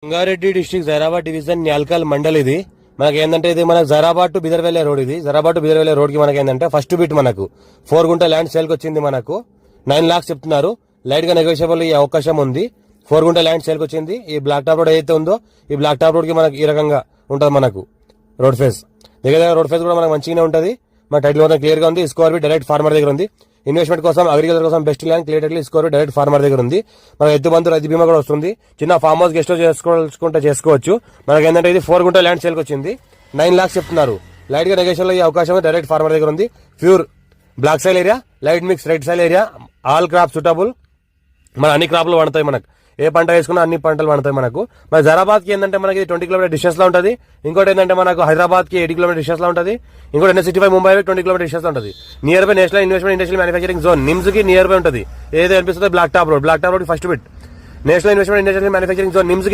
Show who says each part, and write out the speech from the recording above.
Speaker 1: Rangareddy district Zaheerabad division Nyalkal mandal ఇది మనకి ఏంటంటే ఇది మనకు జైరాబాద్ టు బిదర్ వెళ్లే రోడ్ ఇది జైరాబాద్ టు బిదర్ వెళ్లే రోడ్ కి మనకి ఏంటంటే ఫస్ట్ బిట్ మనకు 4 గుంట ల్యాండ్ సేల్ కి వచ్చింది మనకు 9 lakhs చెప్తున్నారు లైట్ గా నెగోషియబుల్ ఈ అవకాశం ఉంది 4 గుంట ల్యాండ్ సేల్ కి వచ్చింది ఈ బ్లాక్ టాప్ రోడ్ ఏదైతే ఉందో ఈ బ్లాక్ టాప్ రోడ్ కి మనకి ఈ రకంగా ఉంటది మనకు రోడ్ ఫేస్ దగ్గర రోడ్ ఫేస్ కూడా మనకు మంచిగానే ఉంటది మన టైటిల్ మొత్తం క్లియర్ గా ఉంది స్కోర్ బి డైరెక్ట్ ఫార్మర్ దగ్గర ఉంది ఇన్వెస్ట్మెంట్ కోసం అగ్రికల్చర్ కోసం best land clear score direct farmer దగ్గర ఉంది మన ఎత్తు బంధు రైతు బీమా కూడా వస్తుంది చిన్న ఫార్మ్ హౌస్ గెస్ట్ చేసుకోవచ్చు మనకి ఏంటంటే ఇది 4 గుంట ల్యాండ్ సేల్ కి వచ్చింది 9 lakhs చెప్తున్నారు లైట్ గా నెగోషియల్ లో ఈ అవకాశం డైరెక్ట్ ఫార్మర్ దగ్గర ఉంది pure black soil area light mix red soil area all crop suitable మన అన్ని క్రాప్లు పండుతాయి మనకు ఏ పంట వేసుకున్నా అన్ని పంటలు పండుతాయి మనకు మన జైరాబాద్ కి ఏంటంటే మనకి 20 kilometer డిస్టెన్స్ లో ఉంటుంది ఇంకోటి ఏంటంటే మనకు హైదరాబాద్ కి 80 kilometer డిస్టెన్స్ లో ఉంటుంది ఇంకోటి NH65 ముంబై 20 kilometer డిస్టెన్స్ లో ఉంటుంది near by national investment industrial manufacturing zone NIMZ కి నియర్ బై ఉంటుంది ఏదో అనిపిస్తుంది black top road first bit national investment industrial manufacturing zone NIMZ కి